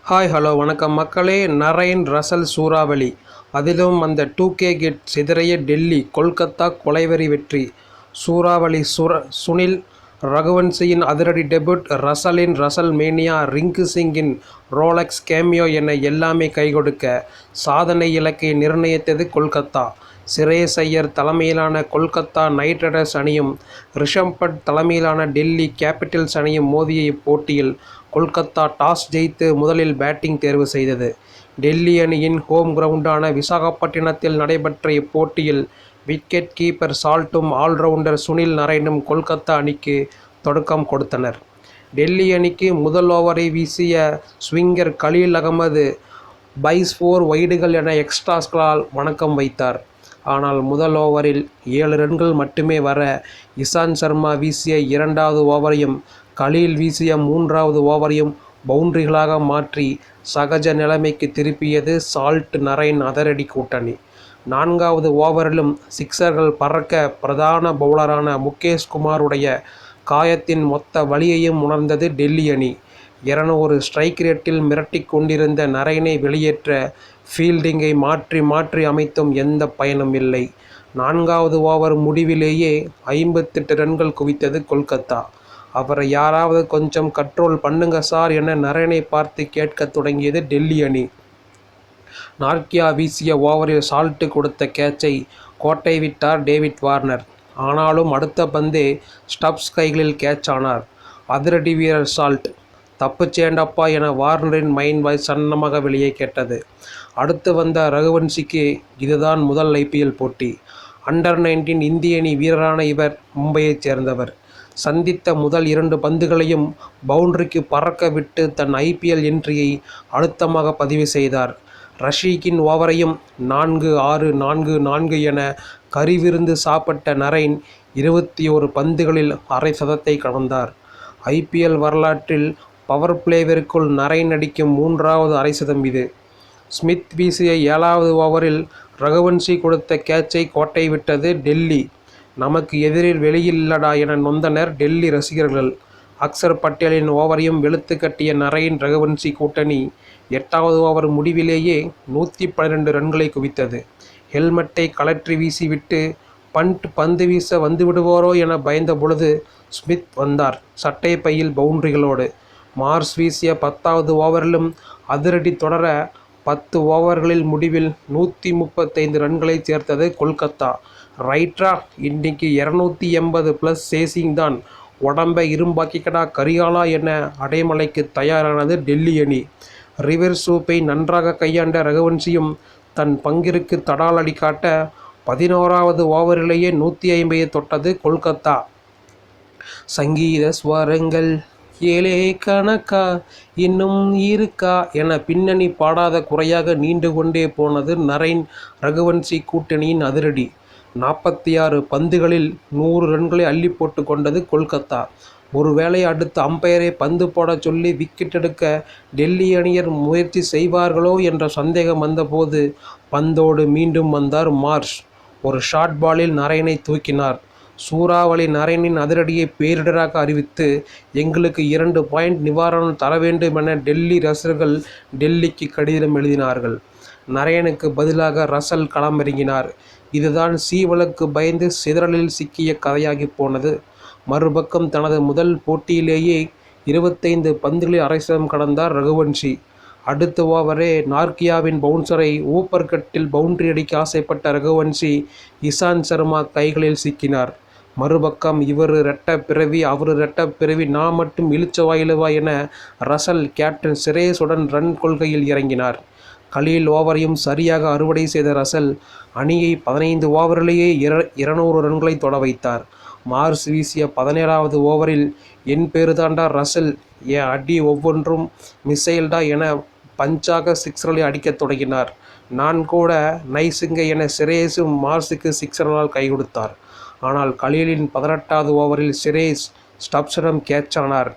Hi hello வணக்கம் மக்களே. Naren Russell சூறாவளி, அதிலும் அந்த 2K கிட் சிதறிய டெல்லி. கொல்கத்தா கொலைவெறி வெற்றி. சூறாவளி சுனில் ரகுவன்சியின் அதிரடி டெபுட், ரசலின் ரசல் மேனியா, ரிங்கு சிங்கின் ரோலக்ஸ் கேமியோ என எல்லாமே கைகொடுக்க சாதனை இலக்கை நிர்ணயித்தது கொல்கத்தா. சிரேஸ் ஐயர் தலைமையிலான கொல்கத்தா நைட் ரைடர்ஸ் அணியும் ரிஷப் பண்ட் தலைமையிலான டெல்லி கேபிட்டல்ஸ் அணியும் மோதிய இப்போட்டியில் கொல்கத்தா டாஸ் ஜெயித்து முதலில் பேட்டிங் தேர்வு செய்தது. டெல்லி அணியின் ஹோம் கிரவுண்டான விசாகப்பட்டினத்தில் நடைபெற்ற இப்போட்டியில் விக்கெட் கீப்பர் சால்ட்டும் ஆல்ரவுண்டர் சுனில் நரேனும் கொல்கத்தா அணிக்கு தொடக்கம் கொடுத்தனர். டெல்லி அணிக்கு முதல் ஓவரை வீசிய ஸ்விங்கர் கலீல் அகமது பைஸ் 4 வைடுகள் என எக்ஸ்ட்ராஸ்களால் வணக்கம் வைத்தார். ஆனால் முதல் ஓவரில் 7 ரன்கள் மட்டுமே வர இசாந்த் சர்மா வீசிய இரண்டாவது ஓவரையும் கலீல் வீசிய மூன்றாவது ஓவரையும் பவுண்டரிகளாக மாற்றி சகஜ நிலைமைக்கு திருப்பியது சால்ட் நரேன் அதிரடி கூட்டணி. நான்காவது ஓவரிலும் சிக்சர்கள் பறக்க பிரதான பவுலரான முகேஷ் குமாருடைய காயத்தின் மொத்த வலியையும் உணர்ந்தது டெல்லி அணி. 200 ஸ்ட்ரைக் ரேட்டில் மிரட்டிக் கொண்டிருந்த நரேனை வெளியேற்ற ஃபீல்டிங்கை மாற்றி மாற்றி அமைத்தும் எந்த பயனும் இல்லை. நான்காவது ஓவர் முடிவிலேயே 58 ரன்கள் குவித்தது கொல்கத்தா. அவரை யாராவது கொஞ்சம் கண்ட்ரோல் பண்ணுங்க சார் என நரேனை பார்த்து கேட்க தொடங்கியது டெல்லி அணி. நார்கியா வீசிய ஓவரில் சால்ட் கொடுத்த கேட்சை கோட்டை விட்டார் டேவிட் வார்னர். ஆனாலும் அடுத்த பந்தே ஸ்டப்ஸ் கைகளில் கேட்ச் ஆனார் அதிரடி வீரர் சால்ட். தப்புச்சேண்டப்பா என வார்னரின் மைண்ட் வாய்ஸ் சன்னமாக வெளியே கேட்டது. அடுத்து வந்த ரகுவன்சிக்கு இதுதான் முதல் IPL போட்டி. அண்டர் 19 இந்திய அணி வீரரான இவர் மும்பையைச் சேர்ந்தவர். சந்தித்த முதல் 2 பந்துகளையும் பவுண்டரிக்கு பறக்க விட்டு தன் IPL என்ட்ரியை அழுத்தமாக பதிவு செய்தார். ரஷீக்கின் ஓவரையும் 4-6-4-4 என கறிவிருந்து சாப்பிட்ட நரேன் 21 பந்துகளில் அரை சதத்தை கடந்தார். IPL வரலாற்றில் பவர் பிளேவிற்குள் நரேன் அடிக்கும் 3வது அரை சதம் இது. ஸ்மித் வீசிய 7வது ஓவரில் ரகுவன்சி கொடுத்த கேட்சை கோட்டை விட்டது டெல்லி. நமக்கு எதிரில் வெளியில்லடா என நொந்தனர் டெல்லி ரசிகர்கள். அக்சர் பட்டேலின் ஓவரையும் வெளுத்து கட்டிய நரேன் ரகுவன்சி கூட்டணி 8வது ஓவர் முடிவிலேயே 112 ரன்களை குவித்தது. ஹெல்மெட்டை கழற்றி வீசிவிட்டு பண்ட் பந்து வீச வந்துவிடுவாரோ என பயந்த பொழுது ஸ்மித் வந்தார் சட்டை பையில் பவுண்டரிகளோடு. மார்ஸ் வீசிய 10வது ஓவரிலும் அதிரடி தொடர 10 ஓவர்களில் முடிவில் 135 ரன்களை சேர்த்தது கொல்கத்தா. ரைட்ரா, இன்னைக்கு 280+ சேசிங் தான், உடம்பை இரும்பாக்கிக்கடா கரிகாலா என அடைமலைக்கு தயாரானது டெல்லி அணி. ரிவர்ஸ் சூப்பை நன்றாக கையாண்ட ரகுவன்சியும் தன் பங்கிற்கு தடால் அடி காட்ட 11வது ஓவரிலேயே 150 தொட்டது கொல்கத்தா. சங்கீத ஸ்வரங்கள் ஏழே கணக்கா இன்னும் இருக்கா என பின்னணி பாடாத குறையாக நீண்டு கொண்டே போனது நரேன் ரகுவன்சி கூட்டணியின் அதிரடி. 46 பந்துகளில் 100 ரன்களை அள்ளி போட்டு கொண்டது கொல்கத்தா. ஒருவேளை அடுத்த அம்பையரை பந்து போட சொல்லி விக்கெட் எடுக்க டெல்லி அணியர் முயற்சி செய்வார்களோ என்ற சந்தேகம் வந்தபோது பந்தோடு மீண்டும் வந்தார் மார்ஷ். ஒரு ஷார்ட் பாலில் நரேனை தூக்கினார். சூறாவளி நரேனின் அதிரடியை பேரிடராக அறிவித்து எங்களுக்கு 2 பாயிண்ட் நிவாரணம் தர வேண்டும் என டெல்லி ரசிகர்கள் டெல்லிக்கு கடிதம் எழுதினார்கள். நரேனுக்கு பதிலாக ரசல் களமிறங்கினார். இதுதான் சீவலுக்கு பயந்து சிதறலில் சிக்கிய கதையாகி போனது. மறுபக்கம் தனது முதல் போட்டியிலேயே 25 பந்துகளில் அரை சதம் கடந்தார் ரகுவன்சி. அடுத்த ஓவரே நார்கியாவின் பவுன்சரை ஊப்பர் கட்டில் பவுண்டரி அடிக்க ஆசைப்பட்ட ரகுவன்சி இசாந்த் சர்மா கைகளில் சிக்கினார். மறுபக்கம் இவர் ரெட்ட பிறவி, அவர் ரெட்ட பிறவி, நான் மட்டும் இழுச்சவா என ரசல் கேப்டன் சிரேஸுடன் ரன் கொள்கையில் இறங்கினார். கலீல் ஓவரையும் சரியாக அறுவடை செய்த ரசல் அணியை 15 ஓவரிலேயே 200 ரன்களை தொட வைத்தார். மார்ஸ் வீசிய 17வது ஓவரில் என் பேருதாண்டா ரசல், என் அடி ஒவ்வொன்றும் மிசைல்டா என பஞ்சாக சிக்ஸர்களை அடிக்கத் தொடங்கினார். நான் கூட நைஸுங்க என சிரேஸும் மார்ஸுக்கு சிக்ஸர்களால் கை கொடுத்தார். ஆனால் கலீலின் 18வது ஓவரில் சிரேஸ் ஸ்டப்ஸிடம் கேட்ச் ஆனார்.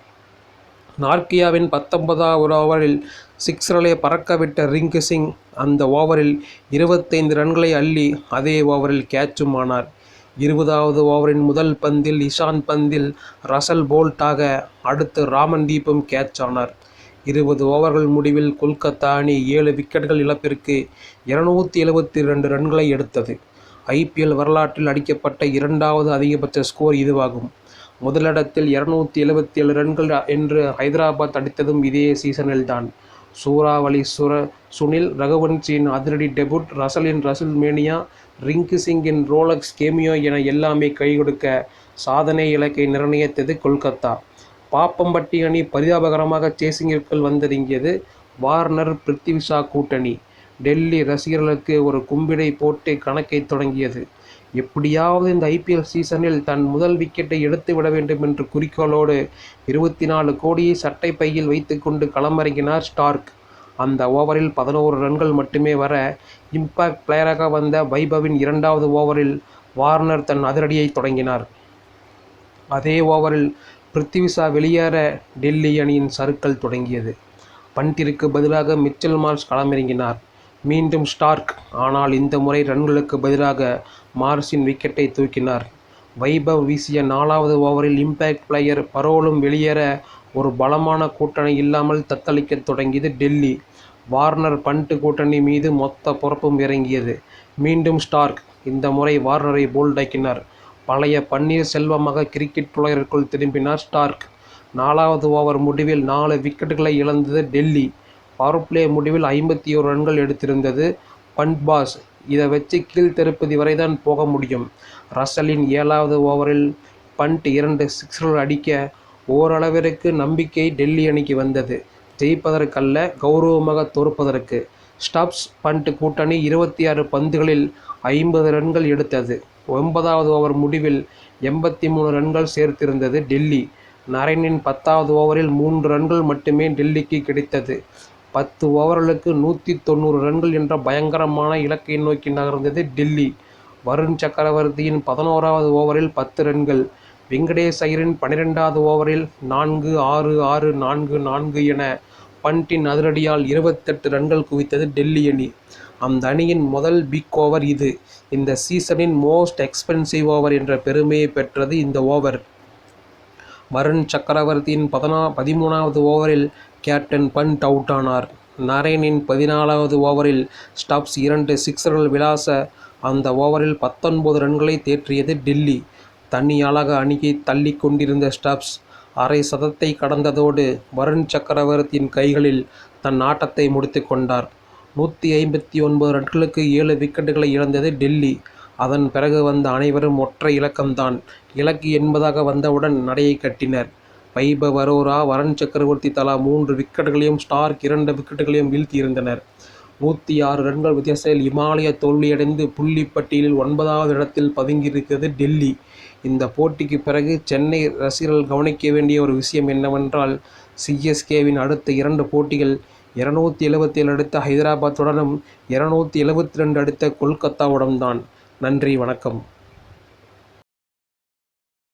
நார்கியாவின் 19வது ஓவரில் சிக்ஸர்களை பறக்கவிட்ட ரிங்கு சிங் அந்த ஓவரில் 25 ரன்களை அள்ளி அதே ஓவரில் கேட்சும் ஆனார். 20வது ஓவரின் முதல் பந்தில் இஷாந்த் பந்தில் ரசல் போல்டாக, அடுத்து ராமன்தீப்பும் கேட்ச் ஆனார். 20 ஓவர்கள் முடிவில் கொல்கத்தா அணி 7 விக்கெட்டுகள் இழப்பிற்கு 272 ரன்களை எடுத்தது. ஐபிஎல் வரலாற்றில் அடிக்கப்பட்ட இரண்டாவது அதிகபட்ச ஸ்கோர் இதுவாகும். முதலிடத்தில் 277 ரன்கள் என்று ஹைதராபாத் அடித்ததும் இதே சீசனில்தான். சூறாவளி சுனில் ரகுவன்ஷியின் அதிரடி டெபுட், ரசலின் ரசில் மேனியா, ரிங்கு சிங்கின் ரோலக்ஸ் கேமியோ என எல்லாமே கைகொடுக்க சாதனை இலக்கை நிர்ணயித்தது கொல்கத்தா. பாப்பம்பட்டி அணி பரிதாபகரமாக சேசிங்கிற்குள் வந்தொதுங்கியது. வார்னர் பிருத்வி ஷா கூட்டணி டெல்லி ரசிகர்களுக்கு ஒரு கும்பிடை போட்டு கணக்கை தொடங்கியது. எப்படியாவது இந்த ஐபிஎல் சீசனில் தன் முதல் விக்கெட்டை எடுத்து விட வேண்டும் என்ற குறிக்கோளோடு 24 கோடியை சட்டை பையில் வைத்துக்கொண்டு களமிறங்கினார் ஸ்டார்க். அந்த ஓவரில் 11 ரன்கள் மட்டுமே வர இம்பாக்ட் பிளேயராக வந்த வைபவின் இரண்டாவது ஓவரில் வார்னர் தன் அதிரடியை தொடங்கினார். அதே ஓவரில் பிருத்வி ஷா வெளியேற டெல்லி அணியின் சறுக்கல் தொடங்கியது. பண்டிற்கு பதிலாக மிச்சல் மார்ஷ் களமிறங்கினார். மீண்டும் ஸ்டார்க். ஆனால் இந்த முறை ரன்களுக்கு பதிலாக மார்ஷின் விக்கெட்டை தூக்கினார். வைபவ் வீசிய 4வது ஓவரில் இம்பாக்ட் பிளேயர் பரோலும் வெளியேற ஒரு பலமான கூட்டணி இல்லாமல் தத்தளிக்க தொடங்கியது டெல்லி. வார்னர் பண்ட் கூட்டணி மீது மொத்த பொறுப்பும் இறங்கியது. மீண்டும் ஸ்டார்க். இந்த முறை வார்னரை போல்டாக்கினார். பழைய பன்னீர் செல்வமாக கிரிக்கெட் உலகிற்குள் திரும்பினார் ஸ்டார்க். 4வது ஓவர் முடிவில் 4 விக்கெட்டுகளை இழந்தது டெல்லி. பவர் பிளே முடிவில் 51 ரன்கள் எடுத்திருந்தது பண்ட் பாஸ். இதை வச்சு கீழ்த்திருப்பதி வரைதான் போக முடியும். ரசலின் 7வது ஓவரில் பண்ட் 2 சிக்ஸர்கள் அடிக்க ஓரளவிற்கு நம்பிக்கை டெல்லி அணிக்கு வந்தது. ஜெயிப்பதற்கல்ல, கௌரவமாக தோற்பதற்கு. ஸ்டப்ஸ் பண்ட் கூட்டணி 26 பந்துகளில் 50 ரன்கள் எடுத்தது. 9வது ஓவர் முடிவில் 83 ரன்கள் சேர்த்திருந்தது டெல்லி. நரைனின் 10வது ஓவரில் 3 ரன்கள் மட்டுமே டெல்லிக்கு கிடைத்தது. 10 ஓவர்களுக்கு 190 ரன்கள் என்ற பயங்கரமான இலக்கை நோக்கி நகர்ந்தது டெல்லி. வருண் சக்கரவர்த்தியின் 11வது ஓவரில் 10 ரன்கள். வெங்கடேஷ் ஐயரின் 12வது ஓவரில் 4, 6, 6, 4, 4 என பண்டின் அதிரடியால் 28 ரன்கள் குவித்தது டெல்லி அணி. அந்த அணியின் முதல் பிக் ஓவர் இது. இந்த சீசனின் மோஸ்ட் எக்ஸ்பென்சிவ் ஓவர் என்ற பெருமையை பெற்றது இந்த ஓவர். வருண் சக்கரவர்த்தியின் 13வது ஓவரில் கேப்டன் பண்ட் அவுட் ஆனார். நரேனின் 14வது ஓவரில் ஸ்டப்ஸ் 2 சிக்ஸர்கள் விளாச அந்த ஓவரில் 19 ரன்களை தேற்றியது டெல்லி. தனியாளாக அணியை தள்ளி கொண்டிருந்த ஸ்டப்ஸ் அரை சதத்தை கடந்ததோடு வருண் சக்கரவர்த்தியின் கைகளில் தன் ஆட்டத்தை முடித்து கொண்டார். 159 ரன்களுக்கு 7 விக்கெட்டுகளை இழந்தது டெல்லி. அதன் பிறகு வந்த அனைவரும் ஒற்றை இலக்கம்தான் இலக்கு என்பதாக வந்தவுடன் நடையை கட்டினர். வைபவ் அரோரா, வருண் சக்கரவர்த்தி தலா 3 விக்கெட்டுகளையும் ஸ்டார்க் 2 விக்கெட்டுகளையும் வீழ்த்தியிருந்தனர். 106 ரன்கள் வித்தியாசத்தில் இமாலய தோல்வியடைந்து புள்ளி பட்டியலில் 9வது இடத்தில் பதுங்கியிருக்கிறது டெல்லி. இந்த போட்டிக்கு பிறகு சென்னை ரசிகர்கள் கவனிக்க வேண்டிய ஒரு விஷயம் என்னவென்றால், சிஎஸ்கேவின் அடுத்த 2 போட்டிகள் 277 அடுத்த ஹைதராபாத்துடனும் 272 அடுத்த கொல்கத்தாவுடன் தான். நன்றி, வணக்கம்.